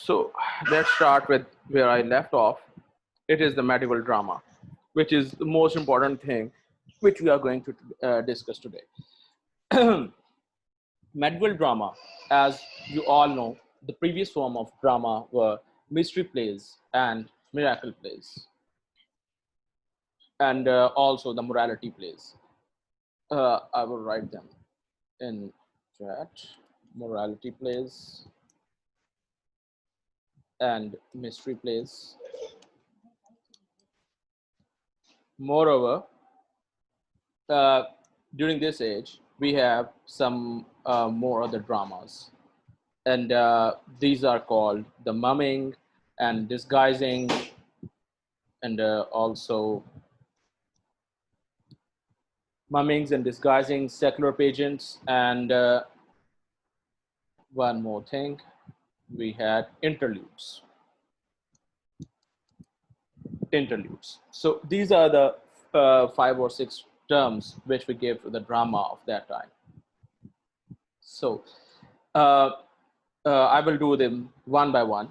So let's start with where I left off. It is the medieval drama, which is the most important thing which we are going to discuss today. Medieval drama, as you all know, the previous form of drama were mystery plays and miracle plays, and also the morality plays. I will write them in chat. Morality plays and mystery plays. Moreover, uh, during this age, we have some more other dramas, and these are called the mumming and disguising, and also mummings and disguising, secular pageants, and one more thing, we had interludes. Interludes. So these are the five or six terms which we gave to the drama of that time. So uh, I will do them one by one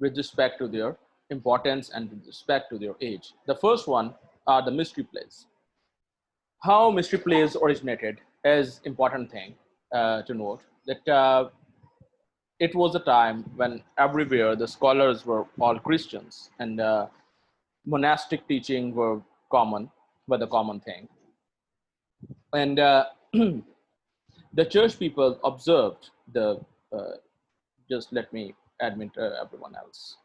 with respect to their importance and with respect to their age. The first one are the mystery plays. How mystery plays originated is important thing to note that it was a time when everywhere the scholars were all Christians and monastic teaching were the common thing. And the church people observed the, uh, just let me admit everyone else.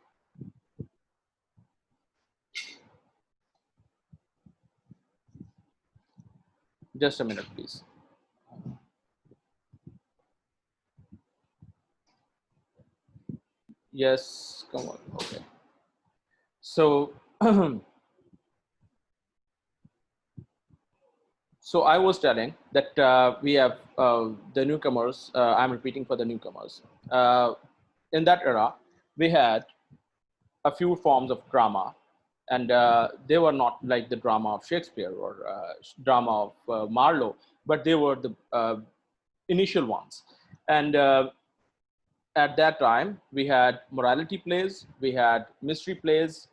Just a minute, please. Yes, come on. Okay. So, so I was telling that we have the newcomers. I'm repeating for the newcomers. In that era, we had a few forms of drama, and they were not like the drama of Shakespeare or drama of Marlowe, but they were the initial ones. And at that time, we had morality plays, we had mystery plays,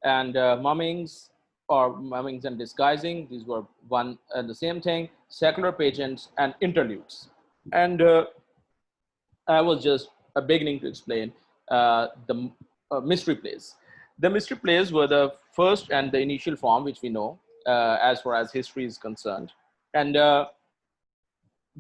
and mummings or mummings and disguising. These were one and the same thing. Secular pageants and interludes. And I was just beginning to explain the mystery plays. The mystery plays were the first and the initial form which we know as far as history is concerned. And the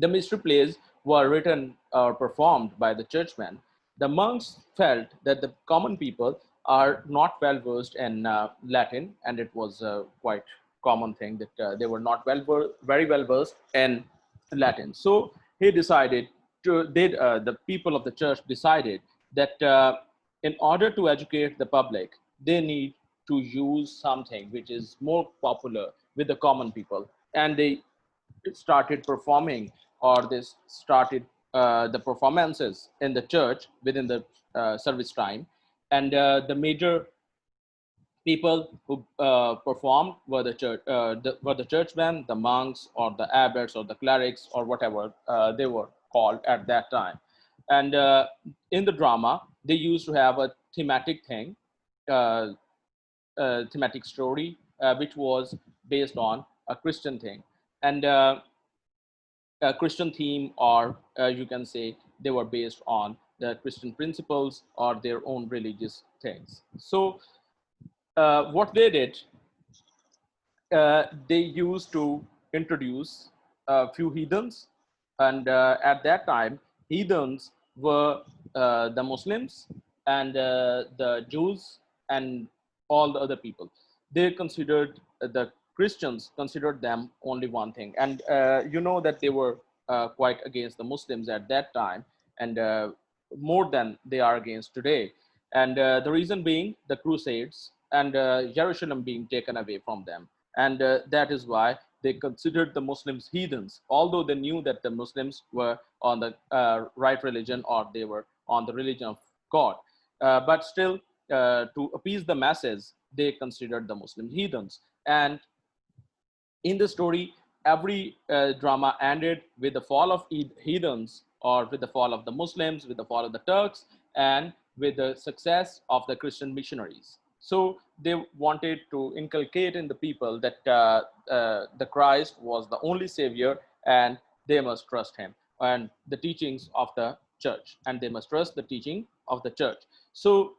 mystery plays were written or performed by the churchmen. The monks felt that the common people are not well versed in Latin, and it was a quite common thing that they were not very well versed in Latin. So he decided the people of the church decided that in order to educate the public, they need to use something which is more popular with the common people, and they started performing or they started the performances in the church within the service time. And the major people who performed were were the churchmen, the monks, or the abbots, or the clerics, or whatever they were called at that time. And in the drama, they used to have a thematic thing, uh, thematic story, which was based on a Christian thing. And a Christian theme, or you can say they were based on the Christian principles or their own religious things. So, what they did, they used to introduce a few heathens, and at that time, heathens were the Muslims and the Jews and all the other people. They considered the Christians considered them only one thing, and you know that they were quite against the Muslims at that time, and more than they are against today. And the reason being the Crusades and Jerusalem being taken away from them, and that is why they considered the Muslims heathens, although they knew that the Muslims were on the right religion or they were on the religion of God. But still, to appease the masses, they considered the Muslims heathens. And in the story, every drama ended with the fall of heathens or with the fall of the Muslims, with the fall of the Turks, and with the success of the Christian missionaries. So they wanted to inculcate in the people that the Christ was the only savior, and they must trust him and the teachings of the church, and they must trust the teaching of the church. So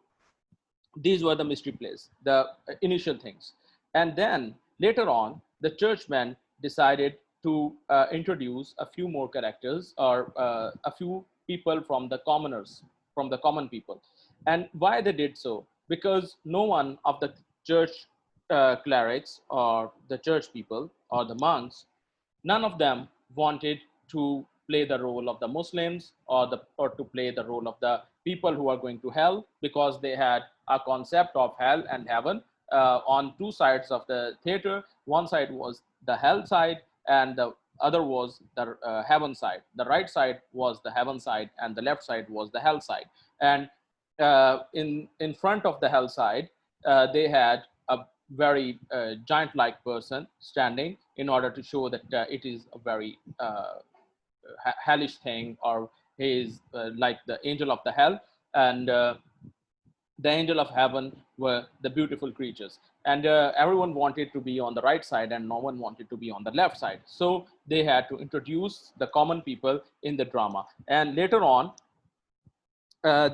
these were the mystery plays, the initial things. And then later on, the churchmen decided to introduce a few more characters, or a few people from the commoners, from the common people. And why they did so? Because no one of the church clerics or the church people or the monks, none of them wanted to play the role of the Muslims, or to play the role of the people who are going to hell, because they had a concept of hell and heaven on two sides of the theater. One side was the hell side, and the other was the heaven side. The right side was the heaven side, and the left side was the hell side. And in front of the hell side, they had a very giant-like person standing, in order to show that it is a very hellish thing, or he is like the angel of the hell, and the angel of heaven were the beautiful creatures. And everyone wanted to be on the right side, and no one wanted to be on the left side. So they had to introduce the common people in the drama. And later on,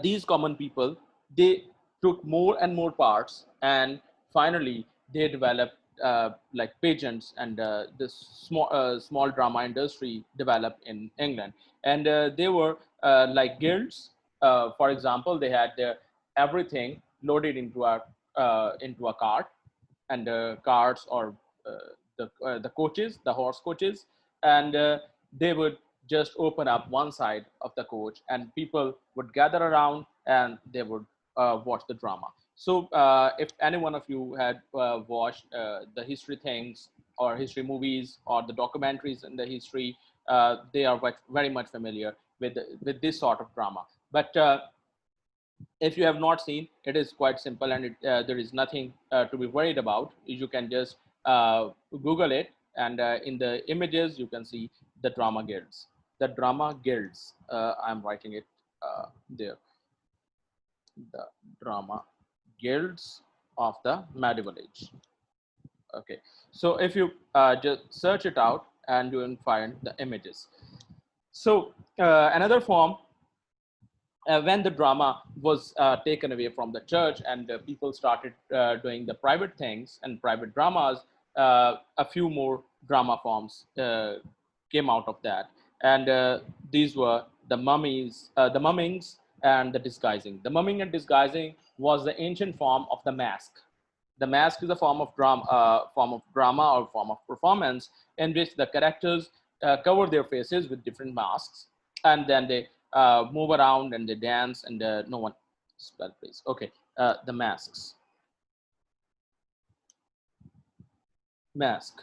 these common people, they took more and more parts, and finally they developed like pageants, and this small drama industry developed in England. And they were like guilds. For example, they had everything loaded into a cart, and carts, or the coaches, the horse coaches, and they would just open up one side of the coach, and people would gather around, and they would watch the drama. So if any one of you had watched the history things, or history movies, or the documentaries in the history, they are very much familiar with this sort of drama. But if you have not seen, it is quite simple, and there is nothing to be worried about. You can just Google it, and in the images you can see the drama guilds. The drama guilds. I'm writing it there. The drama guilds of the medieval age. Okay, so if you just search it out, and you will find the images. So another form, when the drama was taken away from the church, and people started doing the private things and private dramas, a few more drama forms came out of that. And these were the mummies, the mummings, and the disguising. The mumming and disguising was the ancient form of the mask. The mask is a form of drama or form of performance, in which the characters cover their faces with different masks, and then they move around, and they dance, and no one spell please. Okay, the masks. Mask.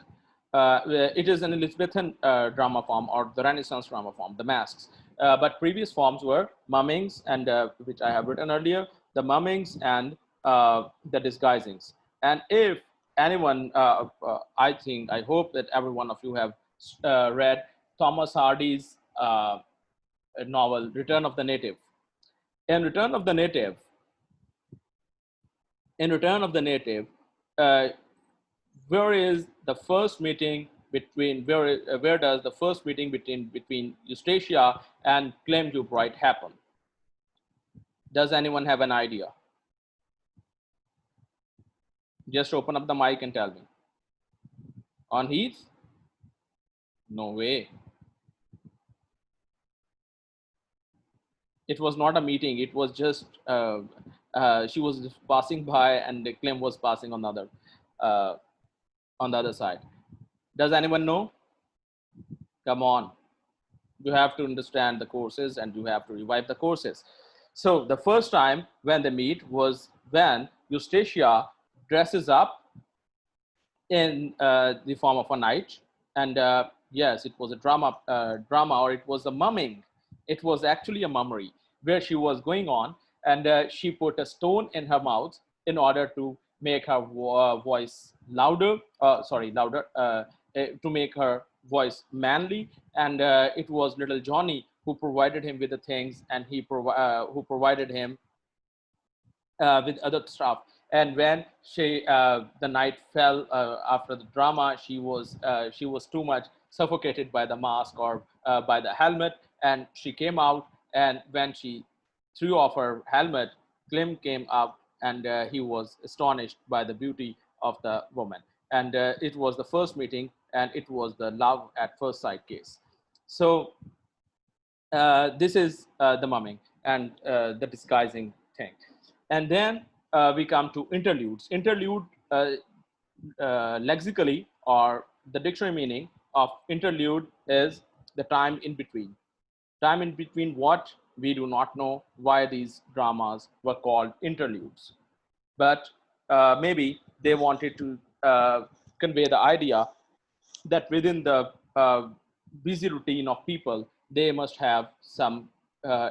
It is an Elizabethan drama form, or the Renaissance drama form, the masks. But previous forms were mummings, and which I have written earlier, the mummings and the disguisings. And if anyone, I hope that every one of you have read Thomas Hardy's novel, Return of the Native. In Return of the Native, uh, where is the first meeting between, where does the first meeting between Eustacia and Clem Dubroyd happen? Does anyone have an idea? Just open up the mic and tell me. On Heath? No way. It was not a meeting. It was just she was passing by, and Clem was passing on the other side. Does anyone know? Come on. You have to understand the courses, and you have to revive the courses. So the first time when they meet was when Eustacia dresses up in the form of a knight. And yes, it was a drama, or it was a mumming. It was actually a mummery, where she was going on, and she put a stone in her mouth in order to make her voice louder, to make her voice manly. And it was little Johnny who provided him with the things, and who provided him with other stuff. And when the night fell after the drama, she was too much suffocated by the mask or by the helmet, and she came out. And when she threw off her helmet, Klim came up, and he was astonished by the beauty of the woman. And it was the first meeting, and it was the love at first sight case. So this is the mumming and the disguising thing. And then we come to interludes. Interlude, lexically, or the dictionary meaning of interlude, is the time in between. Time in between what? We do not know why these dramas were called interludes. But maybe they wanted to convey the idea that within the busy routine of people, they must have some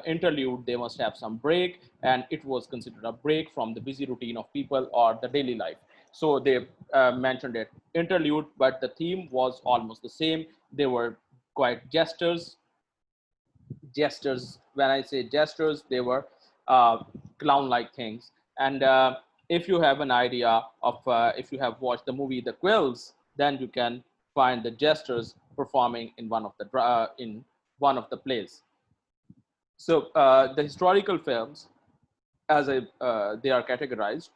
interlude, they must have some break, and it was considered a break from the busy routine of people or the daily life. So they mentioned it interlude, but the theme was almost the same. They were quite gestures. Gestures, when I say gestures, they were clown like things. And if you have an idea of if you have watched the movie The Quills, then you can find the jesters performing in one of the plays. So the historical films, as they are categorized,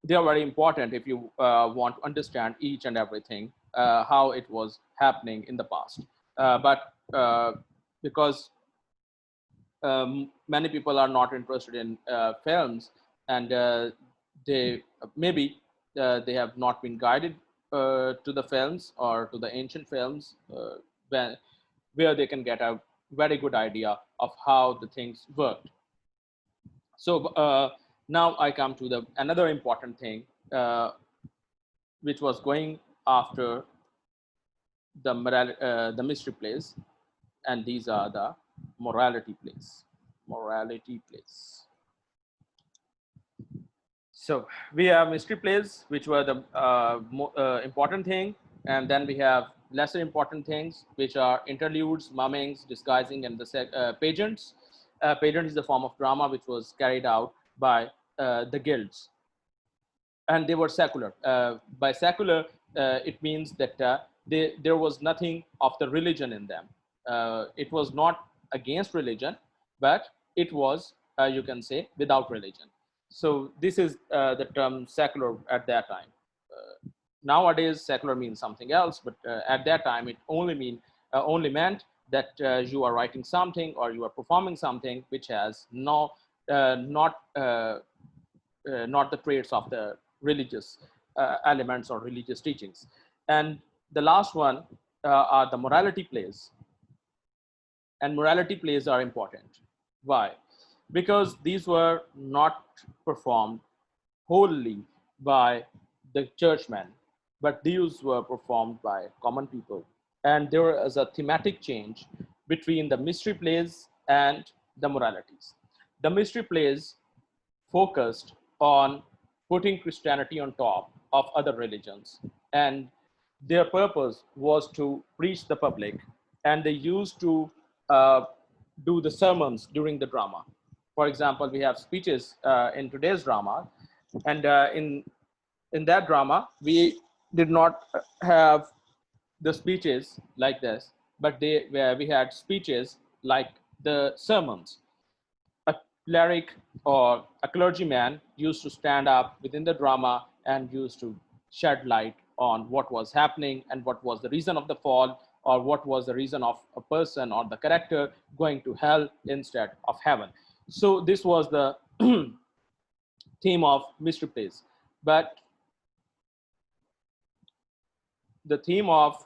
they are very important if you want to understand each and everything, how it was happening in the past. But because many people are not interested in films, and they maybe they have not been guided to the films or to the ancient films, when, where they can get a very good idea of how the things worked. So now I come to the another important thing, which was going after the mystery plays, and these are the morality plays. Morality plays. So we have mystery plays, which were the important thing, and then we have lesser important things, which are interludes, mummings, disguising, and the pageants. Pageant is the form of drama which was carried out by the guilds, and they were secular. By secular, it means that there was nothing of the religion in them. It was not against religion, but it was, you can say, without religion. So this is the term secular at that time. Nowadays, secular means something else, but at that time, it only meant that you are writing something or you are performing something which has not the traits of the religious elements or religious teachings. And the last one are the morality plays. And morality plays are important. Why? Because these were not performed wholly by the churchmen, but these were performed by common people. And there was a thematic change between the mystery plays and the moralities. The mystery plays focused on putting Christianity on top of other religions, and their purpose was to reach the public, and they used to uh, do the sermons during the drama. For example, we have speeches in today's drama, and in that drama, we did not have the speeches like this, but where we had speeches like the sermons. A cleric or a clergyman used to stand up within the drama and used to shed light on what was happening and what was the reason of the fall, or what was the reason of a person or the character going to hell instead of heaven. So this was the theme of mystery plays. But the theme of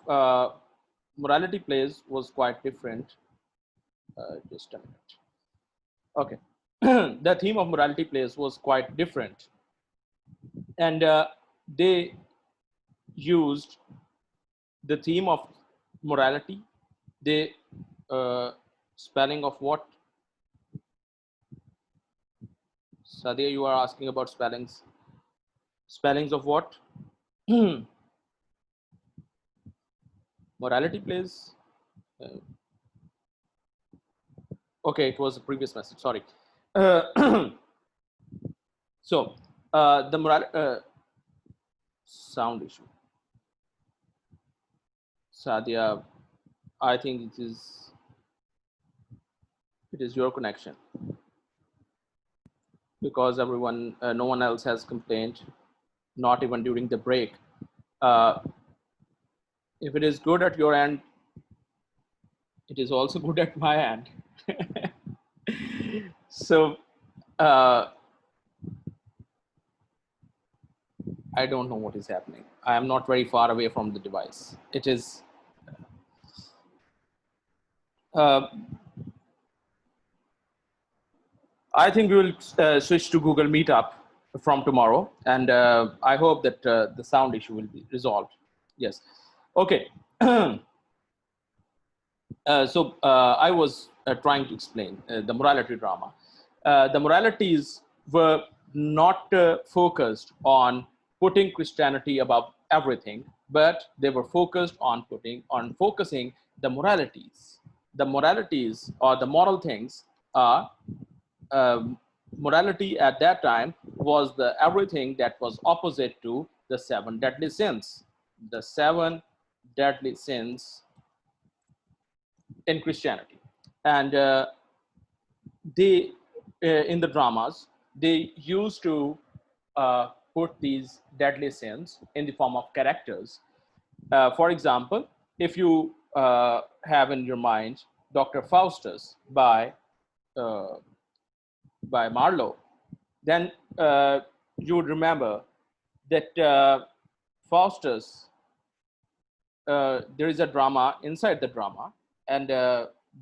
morality plays was quite different. Just a minute. Okay. The theme of morality plays was quite different. And they used the theme of morality. They spelling of what? Sadia, you are asking about spellings. Spellings of what? Morality plays. Okay, it was a previous message. Sorry. So the sound issue. Sadia, I think it is your connection, because everyone, no one else has complained, not even during the break. Uh, if it is good at your end, it is also good at my end. So uh, I don't know what is happening. I am not very far away from the device. It is. Uh, I think we will switch to Google Meetup from tomorrow, and I hope that the sound issue will be resolved. Yes. Okay. I was trying to explain the morality drama. The moralities were not focused on putting Christianity above everything, but they were focused on focusing the moralities. The moralities, or the moral things, are morality at that time was the everything that was opposite to the seven deadly sins. The seven deadly sins in Christianity. And they, in the dramas, they used to put these deadly sins in the form of characters. For example, if you have in your mind Dr. Faustus uh, by Marlowe, then you would remember that Faustus, there is a drama inside the drama, and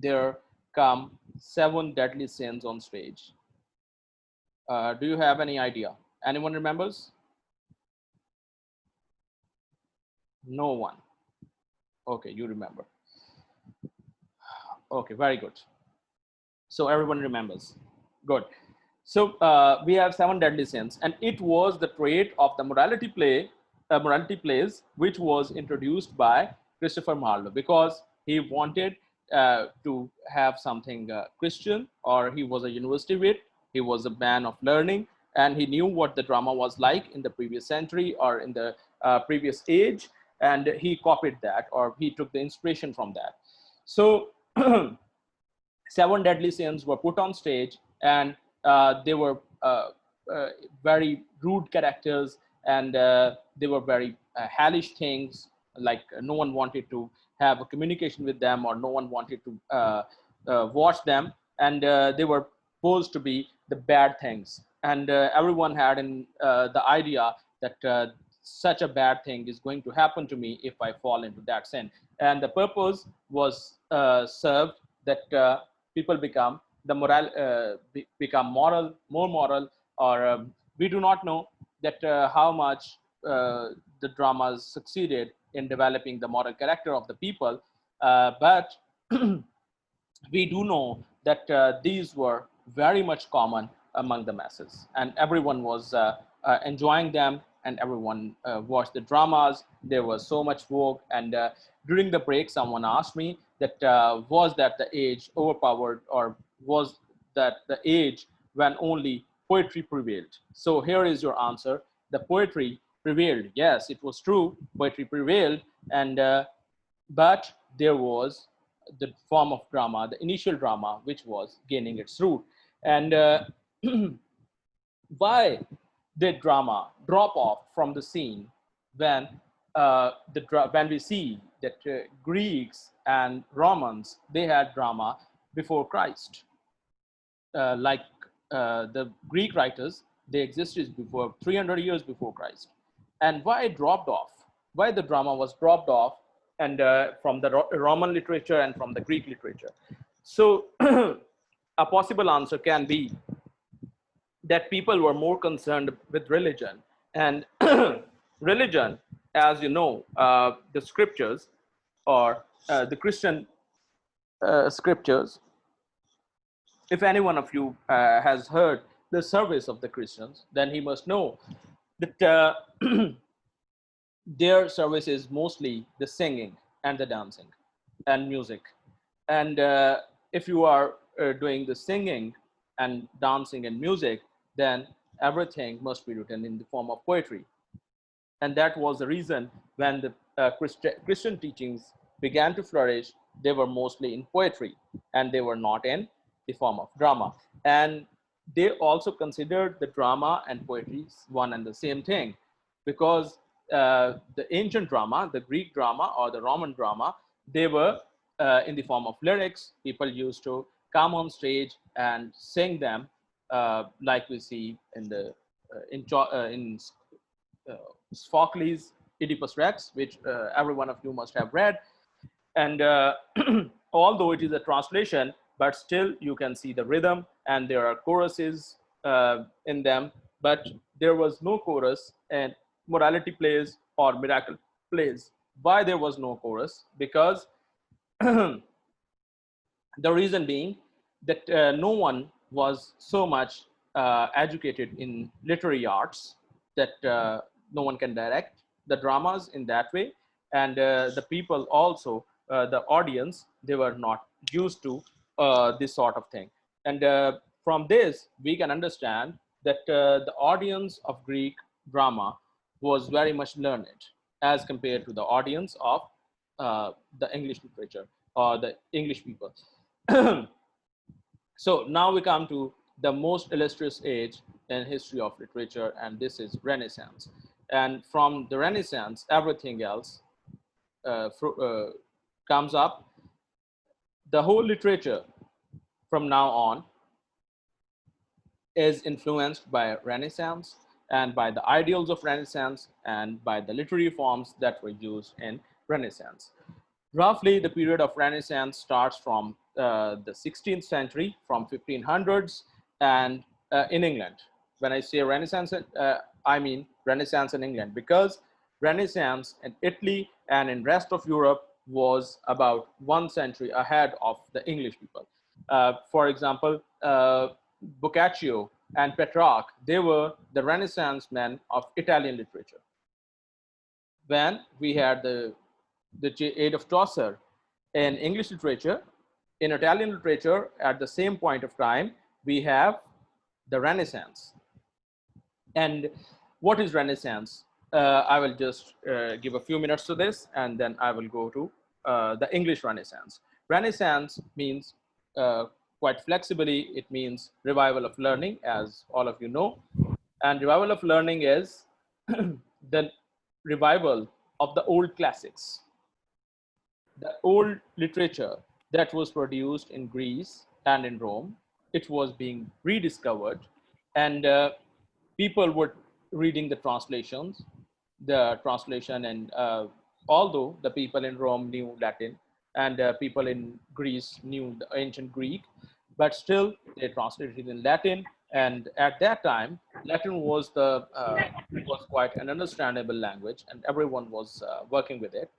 there come seven deadly sins on stage. Do you have any idea? Anyone remembers? No one. Okay, you remember. Okay, very good. So everyone remembers. Good. So we have seven deadly sins, and it was the trait of the morality plays, which was introduced by Christopher Marlowe, because he wanted to have something Christian, or he was a university wit, he was a man of learning, and he knew what the drama was like in the previous century or in the previous age, and he copied that, or he took the inspiration from that. So seven deadly sins were put on stage, and they were very rude characters, and they were very hellish things, like no one wanted to have a communication with them, or no one wanted to watch them, and they were supposed to be the bad things, and everyone had the idea that such a bad thing is going to happen to me if I fall into that sin, and the purpose was served that people become become more moral, or we do not know that how much the dramas succeeded in developing the moral character of the people, but we do know that these were very much common among the masses, and everyone was enjoying them, and everyone watched the dramas. There was so much vogue, and during the break, someone asked me that was that the age overpowered, or was that the age when only poetry prevailed? So here is your answer: the poetry prevailed. Yes, it was true, poetry prevailed, and but there was the form of drama, the initial drama, which was gaining its root. And why did drama drop off from the scene when when we see that Greeks and Romans, they had drama before Christ? Like the Greek writers, they existed before 300 years before Christ. And why it dropped off? Why the drama was dropped off, and from the Roman literature and from the Greek literature? So a possible answer can be that people were more concerned with religion, and religion, as you know, the scriptures, or the Christian scriptures. If any one of you has heard the service of the Christians, then he must know that their service is mostly the singing and the dancing and music. And if you are doing the singing and dancing and music, then everything must be written in the form of poetry. And that was the reason when the Christian teachings began to flourish, they were mostly in poetry and they were not in the form of drama. And they also considered the drama and poetry one and the same thing, because the ancient drama, the Greek drama or the Roman drama, they were in the form of lyrics. People used to come on stage and sing them, like we see in the in Sophocles' Oedipus Rex, which every one of you must have read. And although it is a translation, but still you can see the rhythm and there are choruses in them, but there was no chorus in morality plays or miracle plays. Why there was no chorus? Because the reason being that no one was so much educated in literary arts that no one can direct the dramas in that way. And the people also, the audience, they were not used to this sort of thing. And from this, we can understand that the audience of Greek drama was very much learned as compared to the audience of the English literature or the English people. So now we come to the most illustrious age in history of literature, and this is Renaissance. And from the Renaissance, everything else comes up. The whole literature from now on is influenced by Renaissance and by the ideals of Renaissance and by the literary forms that were used in Renaissance. Roughly, the period of Renaissance starts from the 16th century, from 1500s, and in England. When I say Renaissance, I mean Renaissance in England, because Renaissance in Italy and in rest of Europe was about 1 century ahead of the English people. For example, Boccaccio and Petrarch, they were the Renaissance men of Italian literature. When we had the age of Chaucer in English literature, in Italian literature, at the same point of time, we have the Renaissance. And what is Renaissance? I will just give a few minutes to this, and then I will go to the English Renaissance. Renaissance means, quite flexibly, it means revival of learning, as all of you know. And revival of learning is the revival of the old classics, the old literature that was produced in Greece and in Rome. It was being rediscovered, and people were reading the translations, and although the people in Rome knew Latin and people in Greece knew the ancient Greek, but still they translated in Latin. And at that time, Latin was was quite an understandable language, and everyone was working with it.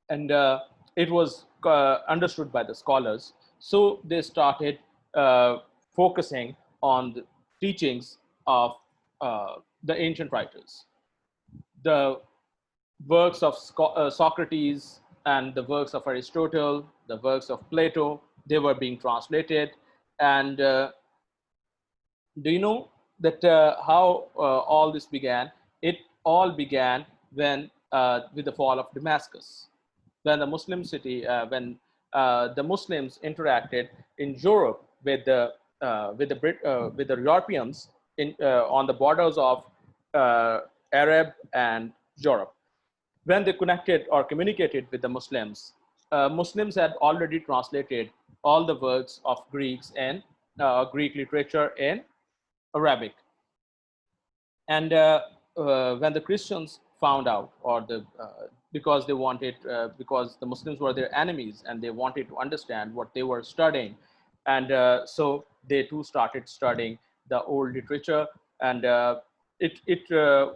And it was understood by the scholars. So they started focusing on the teachings of the ancient writers. The works of Socrates and the works of Aristotle, the works of Plato, they were being translated. And do you know that how all this began? It all began when with the fall of Damascus, when the Muslim city, when the Muslims interacted in Europe with the Europeans on the borders of Arab and Europe. When they connected or communicated with the Muslims, Muslims had already translated all the works of Greeks and Greek literature in Arabic. And when the Christians found out, or because they wanted, because the Muslims were their enemies and they wanted to understand what they were studying, and so they too started studying the old literature, and it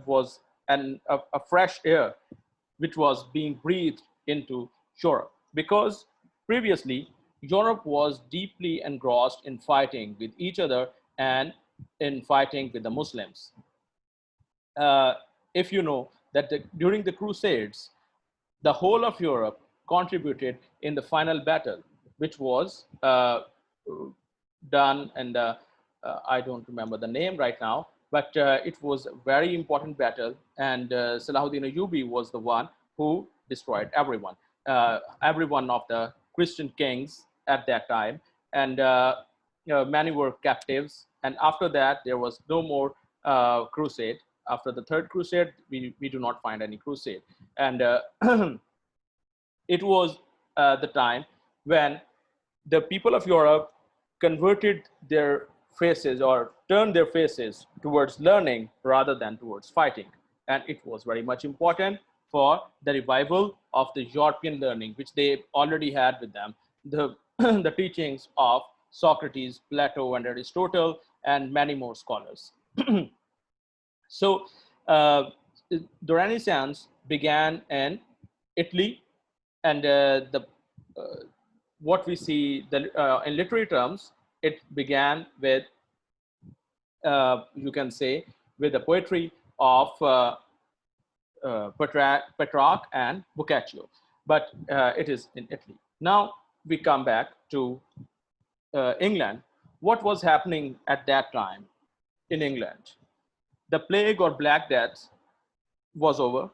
was a fresh air which was being breathed into Europe, because previously Europe was deeply engrossed in fighting with each other and in fighting with the Muslims. If you know that during the Crusades, the whole of Europe contributed in the final battle, which was done, and I don't remember the name right now, but it was a very important battle, and Salahuddin Ayyubi was the one who destroyed every one of the Christian kings at that time, and many were captives. And after that, there was no more crusade. After the third crusade, we do not find any crusade, and it was the time when the people of Europe converted their faces or turned their faces towards learning rather than towards fighting. And it was very much important for the revival of the European learning, which they already had with them. The, the teachings of Socrates, Plato, and Aristotle, and many more scholars. So the Renaissance began in Italy, and what we see in literary terms, it began with, you can say, with the poetry of Petrarch and Boccaccio, but it is in Italy. Now we come back to England. What was happening at that time in England? The plague or Black Death was over.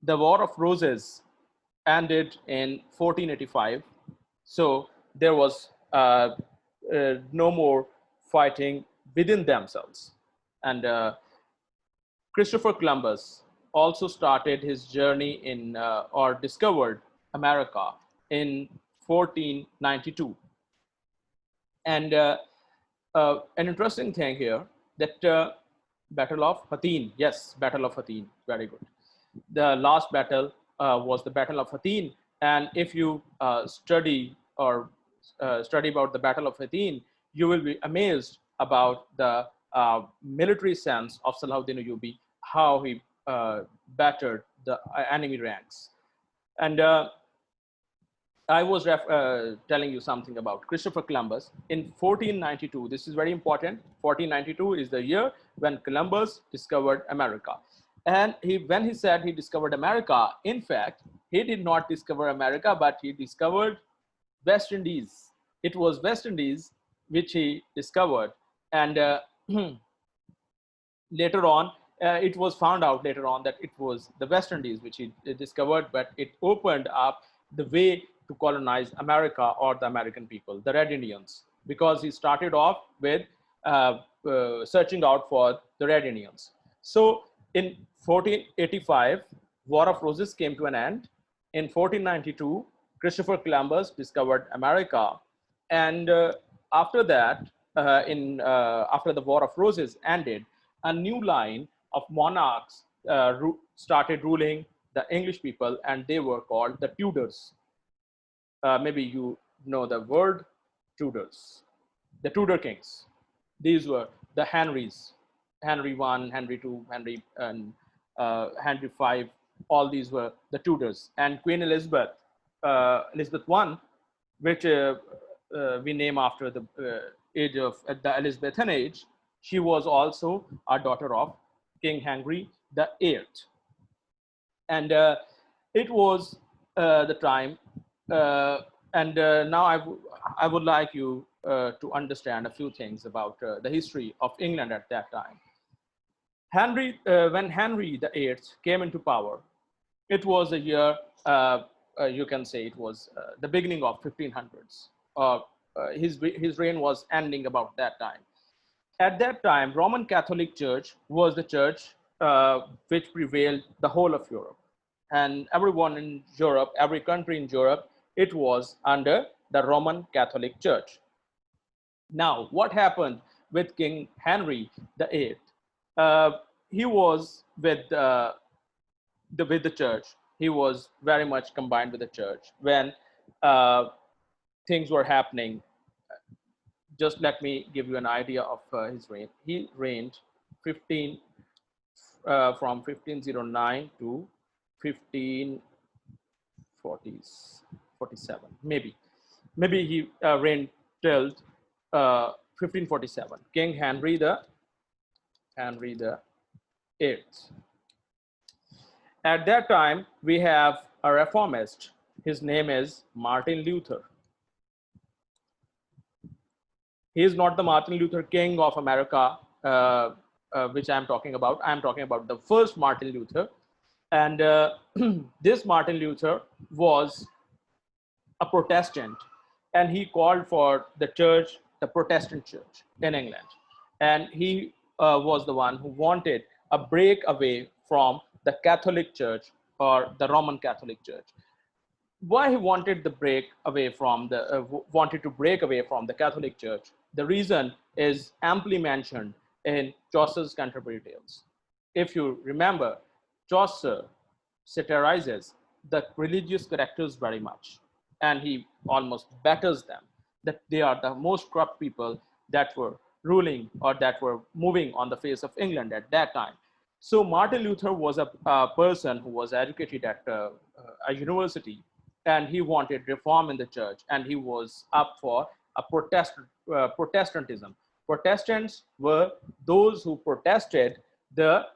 The War of Roses ended in 1485. So there was no more fighting within themselves. And Christopher Columbus also started his journey in or discovered America in 1492. And an interesting thing here, that Battle of Hattin, yes, Battle of Hattin, very good. The last battle was the Battle of Hattin, and if you study about the Battle of Hattin, you will be amazed about the military sense of Salahuddin Ayyubi, how he battered the enemy ranks. And I was telling you something about Christopher Columbus in 1492. This is very important. 1492 is the year when Columbus discovered America. And when he said he discovered America, in fact, he did not discover America, but he discovered West Indies. It was West Indies which he discovered. And later on, it was found out later on that it was the West Indies which he discovered, but it opened up the way to colonize America or the American people, the Red Indians, because he started off with searching out for the Red Indians. So in 1485, War of Roses came to an end. In 1492, Christopher Columbus discovered America. And after that, after the War of Roses ended, a new line of monarchs started ruling the English people, and they were called the Tudors. Maybe you know the word Tudors, the Tudor kings. These were the Henrys, Henry I, Henry II, Henry Henry V. All these were the Tudors. And Queen Elizabeth, Elizabeth I, which we name after the age of the Elizabethan age, she was also a daughter of King Henry VIII. And it was the time. Now I would like you to understand a few things about the history of England at that time. When Henry VIII came into power, it was a year, you can say it was the beginning of 1500s. His reign was ending about that time. At that time, Roman Catholic Church was the church which prevailed the whole of Europe. And everyone in Europe, every country in Europe, it was under the Roman Catholic Church. Now, what happened with King Henry VIII? He was with the church. He was very much combined with the church when things were happening. Just let me give you an idea of his reign. He reigned from 1509 to 1547, maybe he reigned till 1547. King Henry the Eighth. At that time, we have a reformist. His name is Martin Luther. He is not the Martin Luther King of America, which I'm talking about. I'm talking about the first Martin Luther. And this Martin Luther was a Protestant, and he called for the church, the Protestant church in England. And he was the one who wanted a break away from the Catholic Church or the Roman Catholic Church. Why he wanted the break away from the wanted to break away from the Catholic Church? The reason is amply mentioned in Chaucer's Canterbury Tales. If you remember, Chaucer satirizes the religious characters very much, and he almost batters them that they are the most corrupt people that were ruling or that were moving on the face of England at that time. So Martin Luther was a person who was educated at a university, and he wanted reform in the church, and he was up for a Protestantism. Protestants were those who protested the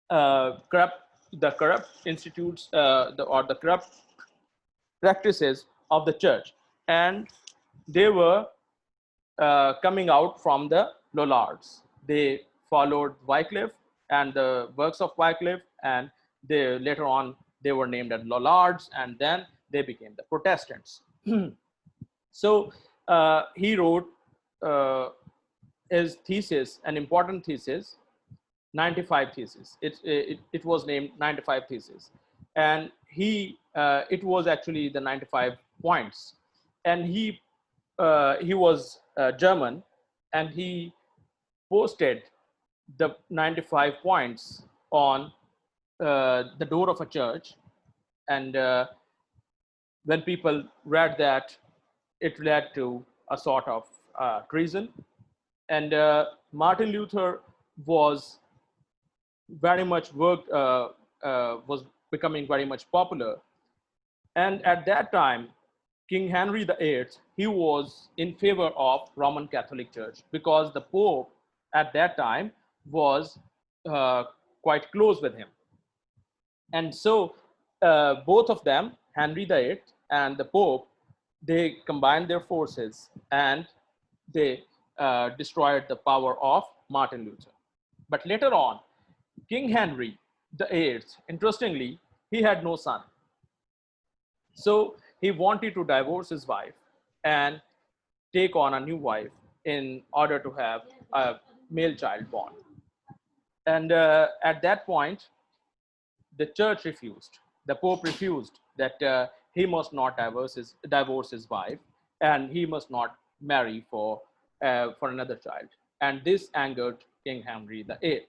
corrupt institutes or the corrupt practices of the church, and they were coming out from the Lollards. They followed Wycliffe and the works of Wycliffe, and they later on they were named as Lollards, and then they became the Protestants. So he wrote his thesis, an important thesis, 95 thesis. It was named 95 thesis, and it was actually the 95 points, and he was German, and he posted the 95 points on the door of a church, and when people read that, it led to a sort of treason, and Martin Luther was very much was becoming very much popular. And at that time, King Henry VIII, he was in favor of Roman Catholic Church because the Pope at that time was quite close with him. And so both of them, Henry VIII and the Pope, they combined their forces and they destroyed the power of Martin Luther. But later on, King Henry VIII, interestingly, he had no son. So he wanted to divorce his wife and take on a new wife in order to have a male child born. And at that point, the church refused. The Pope refused that he must not divorce his wife, and he must not marry for another child. And this angered King Henry VIII.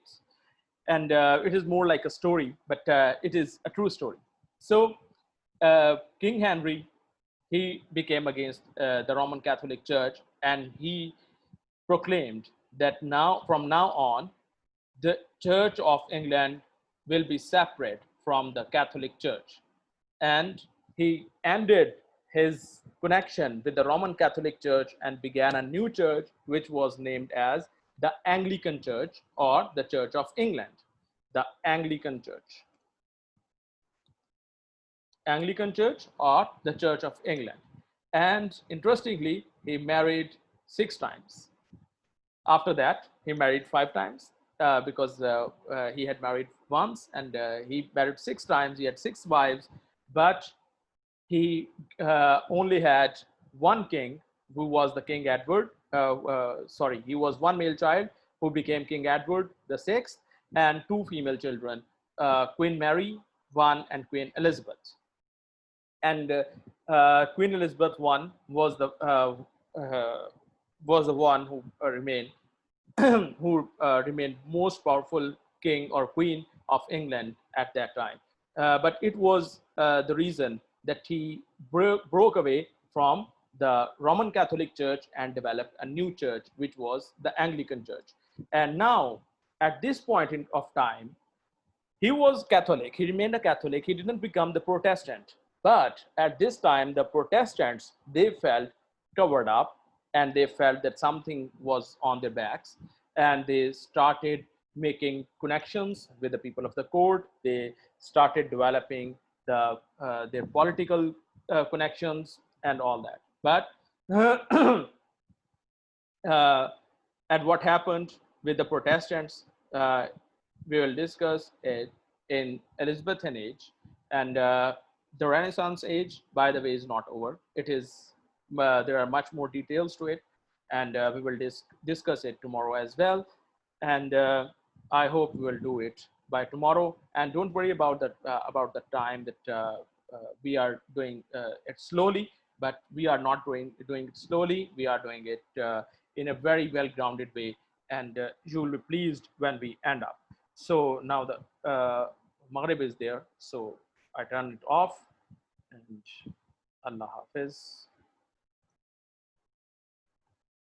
And it is more like a story, but it is a true story. So King Henry, he became against the Roman Catholic Church, and he proclaimed that from now on, the Church of England will be separate from the Catholic Church. And he ended his connection with the Roman Catholic Church and began a new church, which was named as the Anglican Church or the Church of England, the Anglican Church. Anglican Church or the Church of England. And interestingly, he married 6 times. After that, he married 5 times because he had married once, and he married 6 times. He had 6 wives, but he only had one king, who was the King Edward. He was one male child who became King Edward the Sixth, and 2 female children, Queen Mary I and Queen Elizabeth. And Queen Elizabeth I was the one who remained remained most powerful king or queen of England at that time. But it was the reason that he broke away from the Roman Catholic Church and developed a new church, which was the Anglican Church. And now, at this point of time, he was Catholic. He remained a Catholic. He didn't become the Protestant. But at this time, the Protestants, they felt covered up, and they felt that something was on their backs, and they started making connections with the people of the court. They started developing their political connections and all that. But uh, and what happened with the Protestants. We will discuss it in Elizabethan age, and the Renaissance age, by the way, is not over. It is there are much more details to it, and we will discuss it tomorrow as well. And I hope we will do it by tomorrow. And don't worry about the time that we are doing it slowly, but we are not doing it slowly. We are doing it in a very well grounded way, and you will be pleased when we end up. So now the Maghrib is there, so I turn it off, and Allah Hafiz.